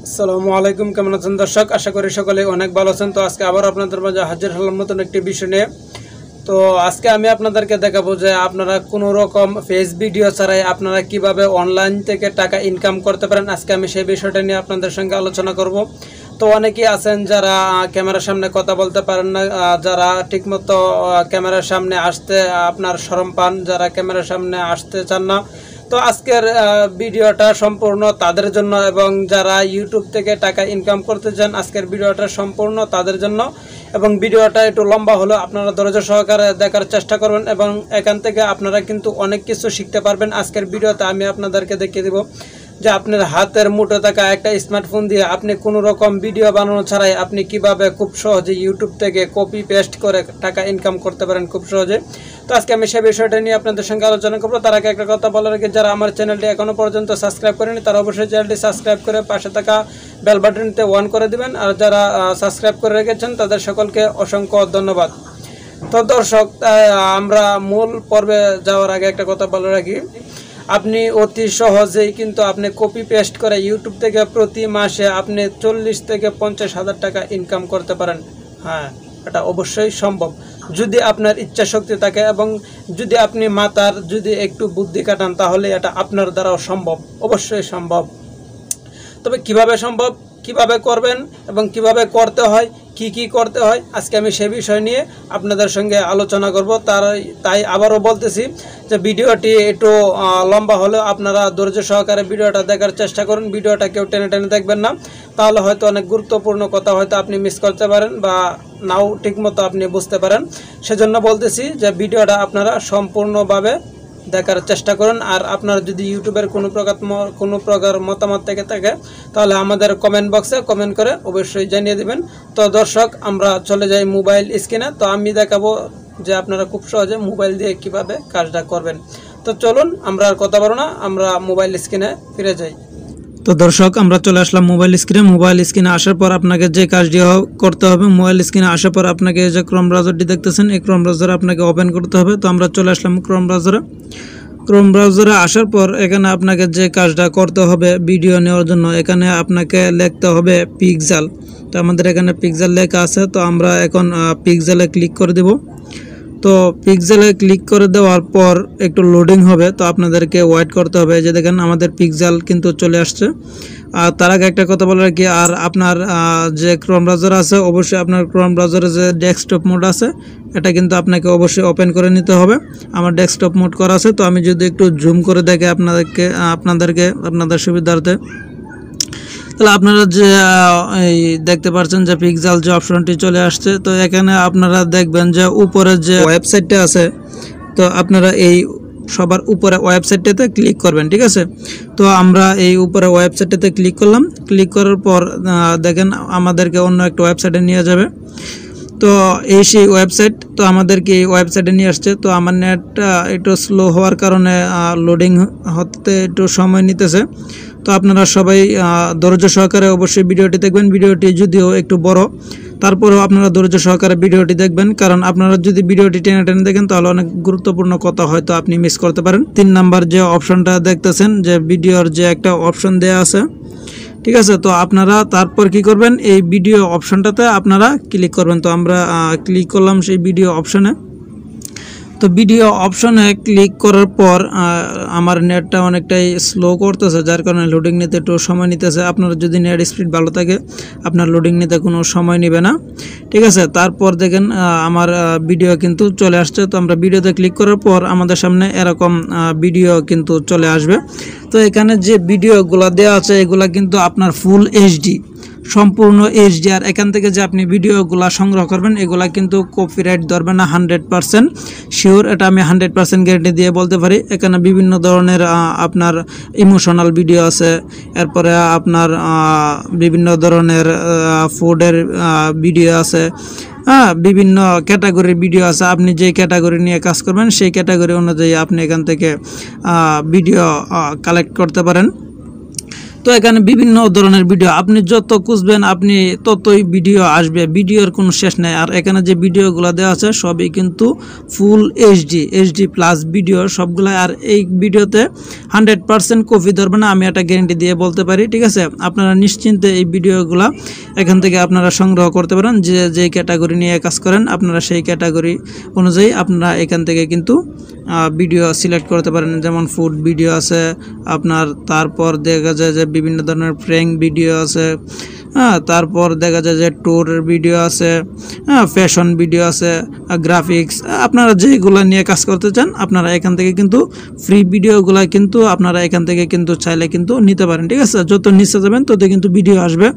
আসসালামু আলাইকুম, কেমন আছেন দর্শক? আশা করি সকলে অনেক ভালো আছেন। তো আজকে আবার আপনাদের মাঝে হাজির হলাম নতুন একটি বিষয় নিয়ে। তো আজকে আমি আপনাদেরকে দেখাবো যে আপনারা কোনো রকম ফেস ভিডিও ছাড়াই আপনারা কিভাবে অনলাইন থেকে টাকা ইনকাম করতে পারেন। আজকে আমি সেই বিষয়টা নিয়ে আপনাদের সঙ্গে আলোচনা করব। তো অনেকেই আছেন যারা ক্যামেরার সামনে কথা বলতে পারেন না, যারা ঠিকমতো ক্যামেরার সামনে আসতে আপনার শরম পান, যারা ক্যামেরার সামনে আসতে চান না। তো আজকের ভিডিওটা সম্পূর্ণ তাদের জন্য, এবং যারা ইউটিউব থেকে টাকা ইনকাম করতে চান আজকের ভিডিওটা সম্পূর্ণ তাদের জন্য। এবং ভিডিওটা একটু লম্বা হলেও আপনারা ধৈর্য সহকারে দেখার চেষ্টা করবেন, এবং এখান থেকে আপনারা কিন্তু অনেক কিছু শিখতে পারবেন। আজকের ভিডিওতে আমি আপনাদেরকে দেখিয়ে দেব যে আপনার হাতের মুঠো থাকা একটা স্মার্টফোন দিয়ে আপনি কোনো রকম ভিডিও বানানো ছাড়াই আপনি কিভাবে খুব সহজে ইউটিউব থেকে কপি পেস্ট করে টাকা ইনকাম করতে পারেন খুব সহজে। তো আজকে আমি সেই বিষয়টা নিয়ে আপনাদের সঙ্গে আলোচনা করবো। তার আগে একটা কথা বলার আগে, যারা আমার চ্যানেলটি এখনও পর্যন্ত সাবস্ক্রাইব করেনি তারা অবশ্যই চ্যানেলটি সাবস্ক্রাইব করে পাশে থাকা বেল বাটনটিতে অন করে দিবেন। আর যারা সাবস্ক্রাইব করে রেখেছেন তাদের সকলকে অসংখ্য ধন্যবাদ। তো দর্শক, আমরা মূল পর্বে যাওয়ার আগে একটা কথা বলে রাখি, আপনি অতি সহজেই কিন্তু আপনি কপি পেস্ট করে ইউটিউব থেকে প্রতি মাসে আপনি 40 থেকে 50 হাজার টাকা ইনকাম করতে পারেন। হ্যাঁ, এটা অবশ্যই সম্ভব যদি আপনার ইচ্ছা শক্তি থাকে, এবং যদি আপনি মাথার যদি একটু বুদ্ধি কাটান তাহলে এটা আপনার দ্বারাও সম্ভব, অবশ্যই সম্ভব। তবে কিভাবে সম্ভব, কিভাবে করবেন এবং কিভাবে করতে হয়, কি করতে হয়, আজকে আমি সে বিষয় নিয়ে আপনাদের সঙ্গে আলোচনা করব। তাই আবারও বলতেছি যে ভিডিওটি একটু লম্বা হলেও আপনারা ধৈর্য সহকারে ভিডিওটা দেখার চেষ্টা করুন। ভিডিওটা কেউ টেনে টেনে দেখবেন না, তাহলে হয়তো অনেক গুরুত্বপূর্ণ কথা হয়তো আপনি মিস করতে পারেন বা নাও ঠিকমতো আপনি বুঝতে পারেন। সেজন্য বলতেছি যে ভিডিওটা আপনারা সম্পূর্ণভাবে দেখার চেষ্টা করুন। আর আপনার যদি ইউটিউবের কোনো প্রকার মতামত থেকে থাকে তাহলে আমাদের কমেন্ট বক্সে কমেন্ট করে অবশ্যই জানিয়ে দিবেন। তো দর্শক, আমরা চলে যাই মোবাইল স্ক্রিনে। তো আমি দেখাবো যে আপনারা খুব সহজে মোবাইল দিয়ে কিভাবে কাজটা করবেন। তো চলুন, আমরা আর কথা বলবো না, আমরা মোবাইল স্ক্রিনে ফিরে যাই। তো দর্শক, আমরা চলে আসলাম মোবাইল স্ক্রিনে। মোবাইল স্ক্রিনে আসার পর আপনাকে যে কাজটি করতে হবে, মোবাইল স্ক্রিনে আসার পর আপনাকে যে ক্রোম ব্রাউজারটি দেখতেছেন এই ক্রোম ব্রাউজারে আপনাকে ওপেন করতে হবে। তো আমরা চলে আসলাম ক্রোম ব্রাউজারে। ক্রোম ব্রাউজারে আসার পর এখানে আপনাকে যে কাজটা করতে হবে ভিডিও নেওয়ার জন্য, এখানে আপনাকে লিখতে হবে পিক্সেল। তো আমাদের এখানে পিক্সেল লেখা আছে, তো আমরা এখন পিক্সেলে ক্লিক করে দেব। তো পিক্সেলে ক্লিক করে দেওয়ার পর একটু লোডিং হবে, তো আপনাদেরকে ওয়েট করতে হবে। যে দেখেন আমাদের পিক্সেল কিন্তু চলে আসছে। আর তার আগে একটা কথা বলার কি, আর আপনার যে ক্রোম ব্রাউজার আছে অবশ্যই আপনার ক্রোম ব্রাউজারে যে ডেস্কটপ মোড আছে এটা কিন্তু আপনাকে অবশ্যই ওপেন করে নিতে হবে। আমার ডেস্কটপ মোড করা আছে। তো আমি যদি একটু জুম করে দেখে আপনাদের সুবিধার্থে, তাহলে আপনারা যে এই দেখতে পাচ্ছেন যে পিক্সেল যে অপশনটি চলে আসছে। তো এখানে আপনারা দেখবেন যে উপরে যে ওয়েবসাইটটা আছে, তো আপনারা এই সবার উপরে ওয়েবসাইটটাতে ক্লিক করবেন, ঠিক আছে। তো আমরা এই উপরে ওয়েবসাইটটাতে ক্লিক করলাম। ক্লিক করার পর দেখেন আমাদেরকে অন্য একটা ওয়েবসাইটে নিয়ে যাবে। তো এই সেই ওয়েবসাইট, তো আমাদেরকে এই ওয়েবসাইটে নিয়ে আসছে। তো আমার নেটটা একটু স্লো হওয়ার কারণে লোডিং হতে একটু সময় নিতেছে। তো আপনারা সবাই ধৈর্য সহকারে অবশ্যই ভিডিওটি দেখবেন। ভিডিওটি যদিও একটু বড়, তারপরেও আপনারা ধৈর্য সহকারে ভিডিওটি দেখবেন, কারণ আপনারা যদি ভিডিওটি টেনে টেনে দেখেন তাহলে অনেক গুরুত্বপূর্ণ কথা হয়তো আপনি মিস করতে পারেন। 3 নাম্বার যে অপশনটা দেখতেছেন যে ভিডিওর যে একটা অপশন দেওয়া আছে, ঠিক আছে। তো আপনারা তারপর কি করবেন, এই ভিডিও অপশনটাতে আপনারা ক্লিক করবেন। তো আমরা ক্লিক করলাম সেই ভিডিও অপশনে। তো ভিডিও অপশনে ক্লিক করার পর আমার নেটটা অনেকটাই স্লো করতেছে, যার কারণে লোডিং নিতে একটু সময় নিতেছে। আপনার যদি নেট স্পিড ভালো থাকে আপনার লোডিং নিতে কোনো সময় নেবে না, ঠিক আছে। তারপর দেখেন আমার ভিডিও কিন্তু চলে আসছে। তো আমরা ভিডিওতে ক্লিক করার পর আমাদের সামনে এরকম ভিডিও কিন্তু চলে আসবে। তো এখানে যে ভিডিওগুলো দেওয়া আছে এগুলা কিন্তু আপনার ফুল এইচডি, সম্পূর্ণ এইচডি। আর এখান থেকে যে আপনি ভিডিওগুলো সংগ্রহ করবেন এগুলা কিন্তু কপিরাইট ধরবে না, 100% শিওর। এটা আমি 100% গ্যারান্টি দিয়ে বলতে পারি। এখানে বিভিন্ন ধরনের আপনার ইমোশনাল ভিডিও আছে, এরপরে আপনার বিভিন্ন ধরনের ফুডের ভিডিও আছে, বিভিন্ন ক্যাটাগরির ভিডিও আছে। আপনি যে ক্যাটাগরি নিয়ে কাজ করবেন সেই ক্যাটাগরি অনুযায়ী আপনি এখান থেকে ভিডিও কালেক্ট করতে পারেন। তো এখানে বিভিন্ন ধরনের ভিডিও আপনি যত খুঁজবেন আপনি ততই ভিডিও আসবে, ভিডিওর কোনো শেষ নেই। আর এখানে যে ভিডিওগুলো দেওয়া আছে সবই কিন্তু ফুল এইচডি প্লাস ভিডিও সবগুলো। আর এই ভিডিওতে 100% কপি ধরবে না, আমি এটা গ্যারান্টি দিয়ে বলতে পারি, ঠিক আছে। আপনারা নিশ্চিন্তে এই ভিডিওগুলো এখান থেকে আপনারা সংগ্রহ করতে পারেন। যে ক্যাটাগরি নিয়ে কাজ করেন আপনারা সেই ক্যাটাগরি অনুযায়ী আপনারা এখান থেকে কিন্তু ভিডিও সিলেক্ট করতে পারেন। যেমন ফুড ভিডিও আছে আপনার, তারপর দেখা যায় যে বিভিন্ন ধরনের প্র্যাঙ্ক ভিডিও আছে, তারপর দেখা যায় যে ট্যুরের ভিডিও আছে, ফ্যাশন ভিডিও আছে, গ্রাফিক্স, আপনারা যেগুলো নিয়ে কাজ করতে চান আপনারা এখান থেকে কিন্তু ফ্রি ভিডিওগুলো কিন্তু আপনারা এখান থেকে কিন্তু চাইলে কিন্তু নিতে পারেন, ঠিক আছে। যত নিচে যাবেন তত কিন্তু ভিডিও আসবে।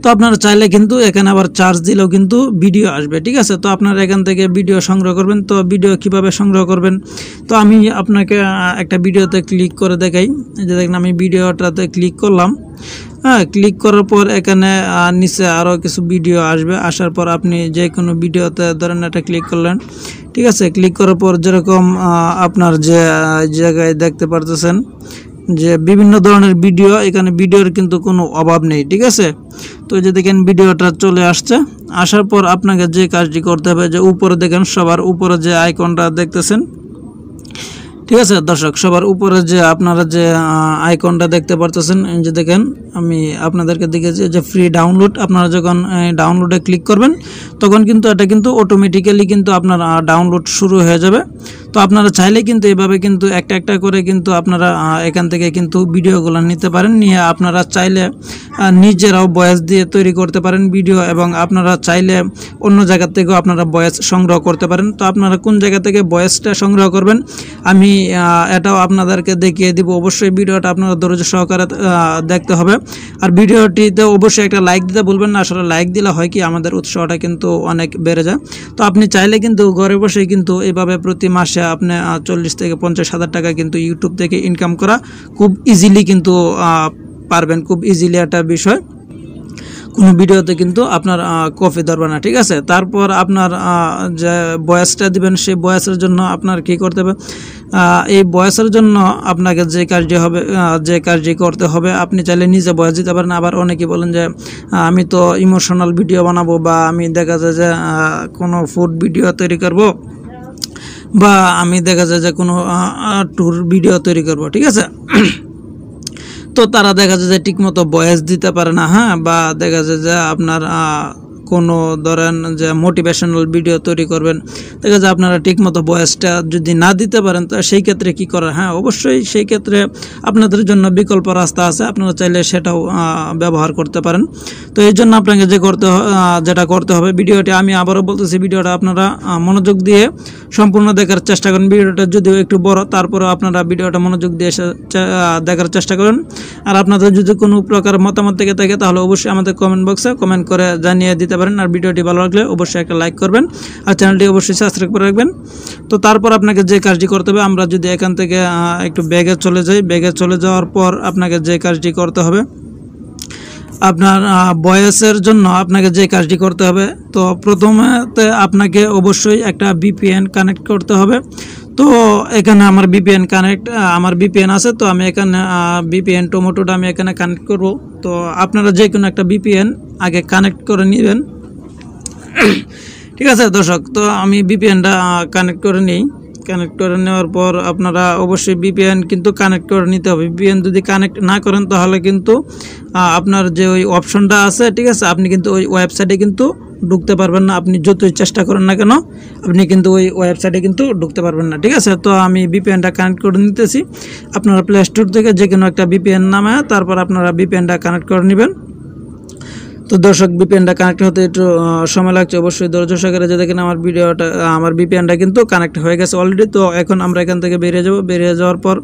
তো আপনারা চাইলে কিন্তু এখানে আবার চার্জ দিলেও কিন্তু ভিডিও আসবে, ঠিক আছে। তো আপনারা এখান থেকে ভিডিও সংগ্রহ করবেন। তো ভিডিও কিভাবে সংগ্রহ করবেন, তো আমি আপনাকে একটা ভিডিওতে ক্লিক করে দেখাই। যে দেখেন আমি ভিডিওটাতে ক্লিক করলাম, ক্লিক করার পর এখানে নিচে আরও কিছু ভিডিও আসবে। আসার পর আপনি যে কোনো ভিডিওতে ধরেন এটা ক্লিক করলেন, ঠিক আছে। ক্লিক করার পর যেরকম আপনার যে জায়গায় দেখতে পারতেছেন যে বিভিন্ন ধরনের ভিডিও, এখানে ভিডিওর কিন্তু কোনো অভাব নেই, ঠিক আছে। তো যে দেখেন ভিডিওটা চলে আসছে। আসার পর আপনাকে যে কাজটি করতে হবে, যে উপরে দেখেন সবার উপরে যে আইকনটা দেখতেছেন, ঠিক আছে দর্শক, সবার উপরে যে আপনারা যে আইকনটা দেখতে পারতেছেন, যে দেখেন আমি আপনাদেরকে দেখেছি যে ফ্রি ডাউনলোড। আপনারা যখন ডাউনলোডে ক্লিক করবেন তখন কিন্তু এটা কিন্তু অটোমেটিক্যালি কিন্তু আপনার ডাউনলোড শুরু হয়ে যাবে। তো আপনারা চাইলে কিন্তু এভাবে কিন্তু একটা একটা করে কিন্তু আপনারা এখান থেকে কিন্তু ভিডিওগুলো নিতে পারেন। নিয়ে আপনারা চাইলে নিজেরাও ভয়েস দিয়ে তৈরি করতে পারেন ভিডিও, এবং আপনারা চাইলে অন্য জায়গা থেকেও আপনারা ভয়েস সংগ্রহ করতে পারেন। তো আপনারা কোন জায়গা থেকে ভয়েসটা সংগ্রহ করবেন আমি এটাও আপনাদেরকে দেখিয়ে দিব। অবশ্যই ভিডিওটা আপনারা ধৈর্য সহকারে দেখতে হবে। আর ভিডিওটিতে অবশ্যই একটা লাইক দিতে ভুলবেন না। আসলে লাইক দিলে হয় কি আমাদের উৎসাহটা কিন্তু অনেক বেড়ে যায়। তো আপনি চাইলে কিন্তু ঘরে বসে কিন্তু এইভাবে প্রতি মাসে আপনি 40 থেকে 50 হাজার টাকা কিন্তু ইউটিউব থেকে ইনকাম করা খুব ইজিলি কিন্তু পারবেন, খুব ইজিলি একটা বিষয়। কোনো ভিডিওতে কিন্তু আপনার কপি ধরবে না, ঠিক আছে। তারপর আপনার যে ভয়েসটা দিবেন সেই ভয়েসের জন্য আপনার কি করতে হবে, এই ভয়েসের জন্য আপনাকে যে কাজটি করতে হবে, আপনি চাইলে নিজে ভয়েস দিতে পারেন। আবার অনেকে বলেন যে আমি তো ইমোশনাল ভিডিও বানাবো, বা আমি দেখা যায় যে কোনো ফুড ভিডিও তৈরি করব, বা আমি দেখা যায় যে কোনো ট্যুর ভিডিও তৈরি করব, ঠিক আছে। তো তারা দেখা যায় যে ঠিকমতো ভয়েস দিতে পারে না, বা দেখা যায় যে আপনার কোনো ধরেন যে মোটিভেশনাল ভিডিও তৈরি করবেন, দেখা যায় আপনারা ঠিকমতো ভয়েসটা যদি না দিতে পারেন তো সেই ক্ষেত্রে কি করার, অবশ্যই সেই ক্ষেত্রে আপনাদের জন্য বিকল্প রাস্তা আছে, আপনারা চাইলে সেটাও ব্যবহার করতে পারেন। তো এই জন্য আপনাকে যেটা করতে হবে, ভিডিওটি আমি আবারও বলতেছি, ভিডিওটা আপনারা মনোযোগ দিয়ে সম্পূর্ণ দেখার চেষ্টা করেন। ভিডিওটা যদিও একটু বড়, তারপরেও আপনারা ভিডিওটা মনোযোগ দিয়ে দেখার চেষ্টা করেন। আর আপনাদের যদি কোনো প্রকার মতামত থেকে থাকে তাহলে অবশ্যই আমাদের কমেন্ট বক্সে কমেন্ট করে জানিয়ে দিতে পারেন। আর ভিডিওটি ভালো লাগলে অবশ্যই একটা লাইক করবেন, আর চ্যানেলটি অবশ্যই সাবস্ক্রাইব করে রাখবেন। তো তারপর আপনাকে যে কাজটি করতে হবে, আমরা যদি এখান থেকে একটু ব্যাগে চলে যাই, ব্যাগে চলে যাওয়ার পর আপনাকে যে কাজটি করতে হবে, আপনার ভয়েসের জন্য আপনাকে যে কাজটি করতে হবে, তো প্রথমেতে আপনাকে অবশ্যই একটা VPN কানেক্ট করতে হবে। তো এখানে আমার VPN আছে, তো আমি এখানে VPN টমেটোটা আমি এখানে কানেক্ট করব। তো আপনারা যে কোনো একটা VPN আগে কানেক্ট করে নেবেন, ঠিক আছে দর্শক। তো আমি VPNটা কানেক্ট করে নিই। কানেক্ট করে নেওয়ার পর আপনারা অবশ্যই VPN কিন্তু কানেক্ট করে নিতে হবে। VPN যদি কানেক্ট না করেন তাহলে কিন্তু আপনার যে ওই অপশনটা আছে, ঠিক আছে, আপনি কিন্তু ওই ওয়েবসাইটে কিন্তু ঢুকতে পারবেন না। আপনি যতই চেষ্টা করেন না কেন আপনি কিন্তু ওই ওয়েবসাইটে কিন্তু ঢুকতে পারবেন না, ঠিক আছে। তো আমি VPNটা কানেক্ট করে নিতেছি। আপনারা প্লে স্টোর থেকে যে কোনো একটা VPN নামায় তারপর আপনারা VPNটা কানেক্ট করে নেবেন। তো দর্শক VPNটা কানেক্ট হতে একটু সময় লাগছে, অবশ্যই ধৈর্য সহকারে যে দেখেন আমার VPNটা কিন্তু কানেক্ট হয়ে গেছে অলরেডি। তো এখন আমরা এখান থেকে বেরিয়ে যাব। বেরিয়ে যাওয়ার পর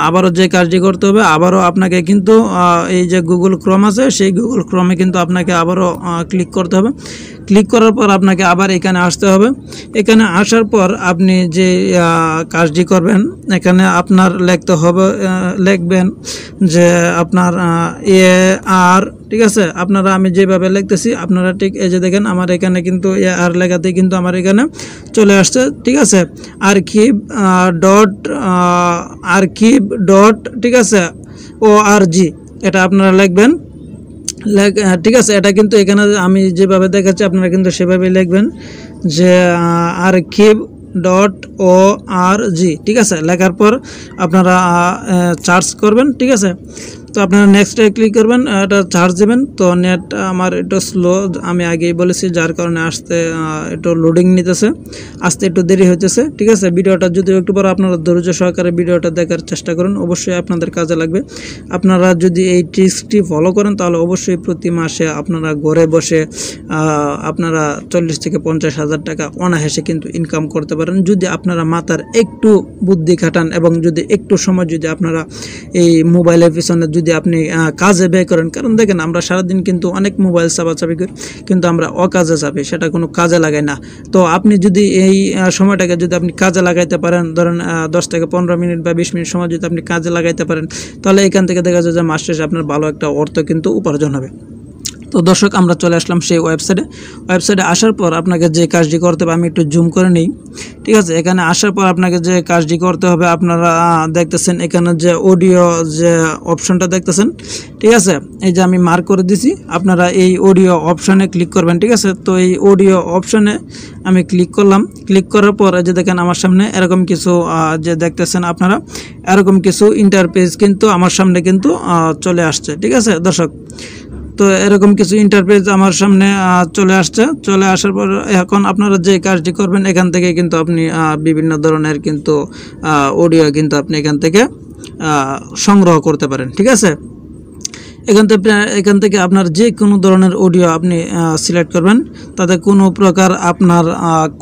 আবারও যে কাজটি করতে হবে, আবারও আপনাকে কিন্তু এই যে গুগল ক্রোম আছে সেই গুগল ক্রোমে কিন্তু আপনাকে আবারও ক্লিক করতে হবে। ক্লিক করার পর আপনাকে আবার এখানে আসতে হবে। এখানে আসার পর আপনি যে কাজটি করবেন, এখানে আপনার লিখবেন যে আপনার AR, ঠিক আছে। আপনারা আমি যেভাবে লিখতেছি আপনারা ঠিক এই যে দেখেন আমার এখানে কিন্তু AR লেখাতে কিন্তু আমার এখানে চলে আসছে, ঠিক আছে। archive.ঠিক আছে ORG, এটা আপনারা লিখবেন। ঠিক আছে, এটা কিন্তু এখানে আমি যেভাবে দেখাচ্ছি আপনারা কিন্তু সেভাবে লিখবেন যে archive.org। ঠিক আছে, লেখার পর আপনারা সার্চ করবেন। ঠিক আছে, তো আপনারা নেক্সটে ক্লিক করবেন, এটা চার্জ দেবেন। তো নেট আমার একটু স্লো, আমি আগেই বলেছি, যার কারণে আসতে একটু লোডিং নিতেছে, আসতে একটু দেরি হইতেছে। ঠিক আছে, ভিডিওটা যদি একটু পর আপনারা ধৈর্য সহকারে ভিডিওটা দেখার চেষ্টা করুন, অবশ্যই আপনাদের কাজে লাগবে। আপনারা যদি এই ট্রিক্সটি ফলো করেন তাহলে অবশ্যই প্রতি মাসে আপনারা ঘরে বসে আপনারা 40 থেকে 50,000 টাকা অনায়াসে কিন্তু ইনকাম করতে পারেন, যদি আপনারা মাথার একটু বুদ্ধি খাটান এবং যদি একটু সময় যদি আপনারা এই মোবাইলের পিছনে যদি আপনি কাজে ব্যয় করেন। কারণ দেখেন, আমরা সারাদিন কিন্তু অনেক মোবাইল চাপাচাপি করি, কিন্তু আমরা অকাজে চাপি, সেটা কোনো কাজে লাগাই না। তো আপনি যদি এই সময়টাকে যদি আপনি কাজে লাগাইতে পারেন, ধরেন 10 থেকে 15 মিনিট বা 20 মিনিট সময় যদি আপনি কাজে লাগাইতে পারেন, তাহলে এখান থেকে দেখা যায় যে মাস শেষে আপনার ভালো একটা অর্থ কিন্তু উপার্জন হবে। তো দর্শক, আমরা চলে আসলাম সেই ওয়েবসাইটে আসার পর আপনাকে যে কাজটি করতে হবে, আমি একটু জুম করে নিই। ঠিক আছে, এখানে আসার পর আপনাকে যে কাজটি করতে হবে, আপনারা দেখতেছেন এখানে যে অডিও যে অপশনটা দেখতেছেন। ঠিক আছে, এই যে আমি মার্ক করে দিছি, আপনারা এই অডিও অপশনে ক্লিক করবেন। ঠিক আছে, তো এই অডিও অপশনে আমি ক্লিক করলাম। ক্লিক করার পর এই যে দেখেন আমার সামনে এরকম কিছু যে দেখতেছেন আপনারা, এরকম কিছু ইন্টারফেস কিন্তু আমার সামনে কিন্তু চলে আসছে। ঠিক আছে দর্শক, তো এরকম কিছু ইন্টারফেস আমার সামনে চলে আসছে। চলে আসার পর এখন আপনারা যে কাজটি করবেন, এখান থেকে কিন্তু আপনি বিভিন্ন ধরনের কিন্তু অডিও কিন্তু আপনি এখান থেকে সংগ্রহ করতে পারেন। ঠিক আছে, এখান থেকে আপনার যে কোনো ধরনের অডিও আপনি সিলেক্ট করবেন, তাতে কোনো প্রকার আপনার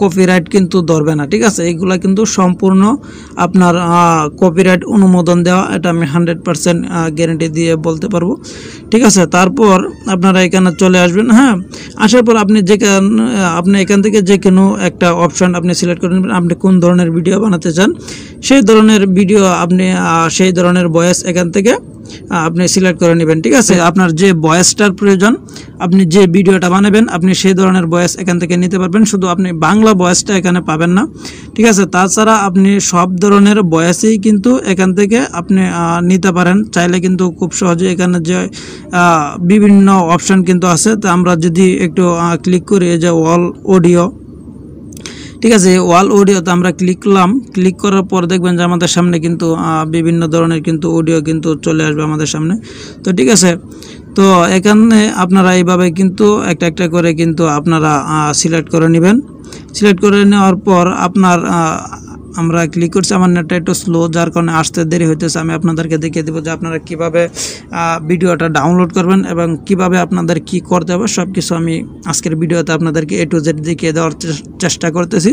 কপিরাইট কিন্তু ধরবে না। ঠিক আছে, এইগুলা কিন্তু সম্পূর্ণ আপনার কপিরাইট অনুমোদন দেওয়া, এটা আমি 100% গ্যারেন্টি দিয়ে বলতে পারবো। ঠিক আছে, তারপর আপনারা এখানে চলে আসবেন। হ্যাঁ, আসার পর আপনি এখান থেকে যে কোনো একটা অপশন আপনি সিলেক্ট করে নেবেন, আপনি কোন ধরনের ভিডিও বানাতে চান, সেই ধরনের ভিডিও আপনি সেই ধরনের ভয়েস এখান থেকে আপনি সিলেক্ট করে নেবেন। ঠিক আছে, আপনার যে ভয়েসটার প্রয়োজন, আপনি যে ভিডিওটা বানাবেন, আপনি সেই ধরনের ভয়েস এখান থেকে নিতে পারবেন। শুধু আপনি বাংলা ভয়েসটা এখানে পাবেন না। ঠিক আছে, তাছাড়া আপনি সব ধরনের ভয়েসেই কিন্তু এখান থেকে আপনি নিতে পারেন, চাইলে কিন্তু খুব সহজে। এখানে যে বিভিন্ন অপশন কিন্তু আছে, তো আমরা যদি একটু ক্লিক করি, যে অল অডিও। ঠিক আছে, ওয়াল অডিওতে আমরা ক্লিক করলাম। ক্লিক করার পর দেখবেন যে আমাদের সামনে কিন্তু বিভিন্ন ধরনের কিন্তু অডিও কিন্তু চলে আসবে আমাদের সামনে। তো ঠিক আছে, তো এখানে আপনারা এইভাবে কিন্তু একটা একটা করে কিন্তু আপনারা সিলেক্ট করে নেবেন। সিলেক্ট করে নেওয়ার পর আপনার আমরা ক্লিক করছি, আমার নেটটা একটু স্লো, যার কারণে আসতে দেরি হইতেছে। আমি আপনাদেরকে দেখিয়ে দেবো যে আপনারা কিভাবে ভিডিওটা ডাউনলোড করবেন এবং কিভাবে আপনাদের কি করতে হবে, সব কিছু আমি আজকের ভিডিওতে আপনাদেরকে A to Z দেখিয়ে দেওয়ার চেষ্টা করতেছি।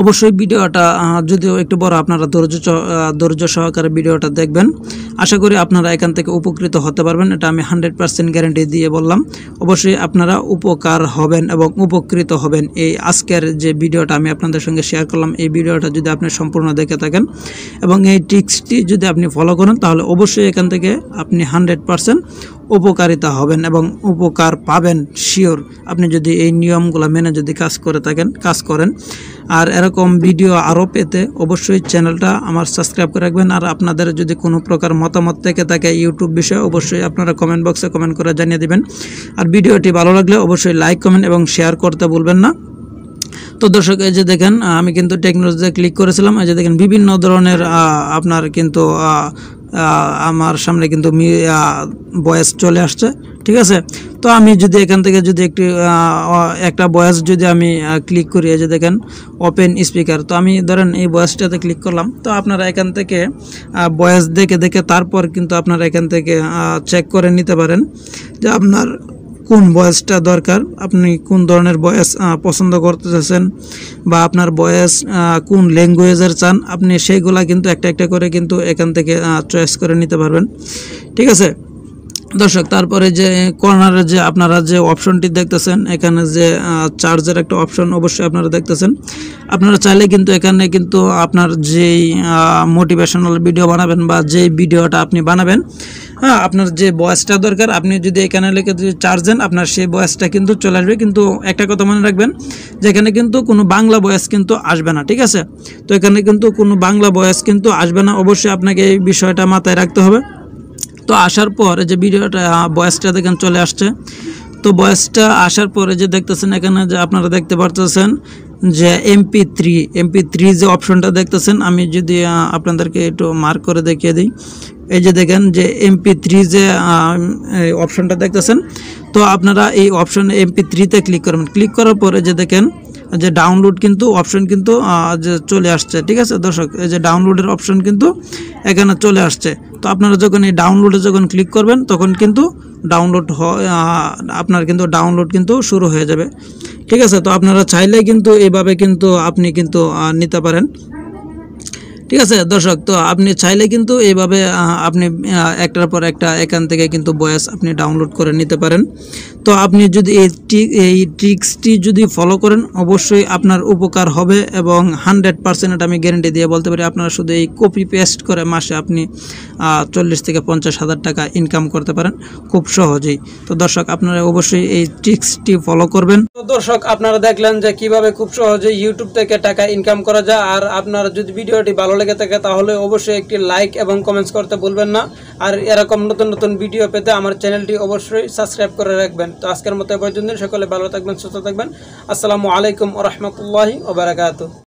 অবশ্যই ভিডিওটা যদিও একটু বড়, আপনারা ধৈর্য সহকারে ভিডিওটা দেখবেন। আশা করি আপনারা এখান থেকে উপকৃত হতে পারবেন, এটা আমি 100% গ্যারান্টি দিয়ে বললাম। অবশ্যই আপনারা উপকার হবেন এবং উপকৃত হবেন। এই আজকের যে ভিডিওটা আমি আপনাদের সঙ্গে শেয়ার করলাম, এই ভিডিওটা যদি আপনি সম্পূর্ণ দেখে থাকেন এবং এই ট্রিক্সটি যদি আপনি ফলো করেন, তাহলে অবশ্যই এখান থেকে আপনি 100% উপকারিতা হবেন এবং উপকার পাবেন শিওর, আপনি যদি এই নিয়মগুলো মেনে যদি কাজ করেন। আর এরকম ভিডিও আরও পেতে অবশ্যই চ্যানেলটা আমার সাবস্ক্রাইব করে রাখবেন। আর আপনাদের যদি কোনো প্রকার মতামত থেকে থাকে ইউটিউব বিষয়ে, অবশ্যই আপনারা কমেন্ট বক্সে কমেন্ট করে জানিয়ে দিবেন। আর ভিডিওটি ভালো লাগলে অবশ্যই লাইক, কমেন্ট এবং শেয়ার করতে ভুলবেন না। তো দর্শক, এই যে দেখেন আমি কিন্তু টেকনোলজিতে ক্লিক করেছিলাম। এই যে দেখেন বিভিন্ন ধরনের আপনার কিন্তু আমার সামনে কিন্তু ভয়েস চলে আসছে। ঠিক আছে, তো আমি যদি এখান থেকে যদি একটা ভয়েস যদি আমি ক্লিক করি, এই যে দেখেন ওপেন স্পিকার, তো আমি ধরেন এই ভয়েসটাতে ক্লিক করলাম। তো আপনারা এখান থেকে ভয়েস দেখে তারপর কিন্তু আপনারা এখান থেকে চেক করে নিতে পারেন যে আপনার কোন ভয়েসটা দরকার, আপনি কোন ধরনের ভয়েস পছন্দ করতেছেন, বা আপনার ভয়েস কোন ল্যাঙ্গুয়েজের চান, আপনি সেইগুলা কিন্তু একটা একটা করে কিন্তু এখান থেকে চয়েস করে নিতে পারবেন। ঠিক আছে দর্শক, তারপরে যে কর্নারে যে আপনারা যে অপশনটি দেখতেছেন, এখানে যে চার্জের একটা অপশন অবশ্যই আপনারা দেখতেছেন। আপনারা চাইলে কিন্তু এখানে কিন্তু আপনার যেই মোটিভেশনাল ভিডিও বানাবেন বা যেই ভিডিওটা আপনি বানাবেন, হ্যাঁ, আপনার যে ভয়েসটা দরকার, আপনি যদি এখানে লিখে যদি চার্জ দেন, আপনার সেই ভয়েসটা কিন্তু চলে আসবে। কিন্তু একটা কথা মনে রাখবেন যে এখানে কিন্তু কোনো বাংলা ভয়েস কিন্তু আসবে না। ঠিক আছে, তো এখানে কিন্তু কোনো বাংলা ভয়েস কিন্তু আসবে না, অবশ্যই আপনাকে এই বিষয়টা মাথায় রাখতে হবে। তো আসার পর যে ভিডিওটা ভয়েসটা দেখেন চলে আসছে। তো ভয়েসটা আসার পরে যে দেখতেছেন এখানে যে আপনারা দেখতে পারতেছেন যে MP3 যে অপশনটা দেখতেছেন, আমি যদি আপনাদেরকে একটু মার্ক করে দেখিয়ে দিই, এই যে দেখেন যে MP3 যে অপশনটা দেখতেছেন। তো আপনারা এই অপশনে MP3-তে ক্লিক করবেন। ক্লিক করার পরে যে দেখেন যে ডাউনলোড কিন্তু অপশন কিন্তু যে চলে আসছে। ঠিক আছে দর্শক, এই যে ডাউনলোডের অপশন কিন্তু এখানে চলে আসছে। তো আপনারা যখন এই ডাউনলোডে যখন ক্লিক করবেন তখন কিন্তু ডাউনলোড আপনার কিন্তু ডাউনলোড কিন্তু শুরু হয়ে যাবে। ঠিক আছে, তো আপনারা চাইলে কিন্তু এইভাবে কিন্তু আপনি কিন্তু নিতে পারেন। ঠিক আছে দর্শক, তো আপনি চাইলে কিন্তু এইভাবে আপনি একটার পর একটা এখান থেকে কিন্তু ভয়েস আপনি ডাউনলোড করে নিতে পারেন। তো আপনি যদি এই ট্রিক্সটি যদি ফলো করেন অবশ্যই আপনার উপকার হবে এবং 100% আমি গ্যারেন্টি দিয়ে বলতে পারি আপনারা শুধু এই কপি পেস্ট করে মাসে আপনি 40 থেকে 50 হাজার টাকা ইনকাম করতে পারেন খুব সহজেই। তো দর্শক আপনারা অবশ্যই এই ট্রিক্সটি ফলো করবেন। তো দর্শক আপনারা দেখলেন যে কিভাবে খুব সহজে ইউটিউব থেকে টাকা ইনকাম করা যায়। আর আপনার যদি ভিডিওটি ভালো লেগে থাকে তাহলে অবশ্যই একটি লাইক এবং কমেন্টস করতে ভুলবেন না। আর এরকম নতুন নতুন ভিডিও পেতে আমার চ্যানেলটি অবশ্যই সাবস্ক্রাইব করে রাখবেন। তো আজকের মতো এ পর্যন্ত, সকলে ভালো থাকবেন, সুস্থ থাকবেন। আসসালামু আলাইকুম ওয়া রাহমাতুল্লাহি ওয়া বারাকাতুহু।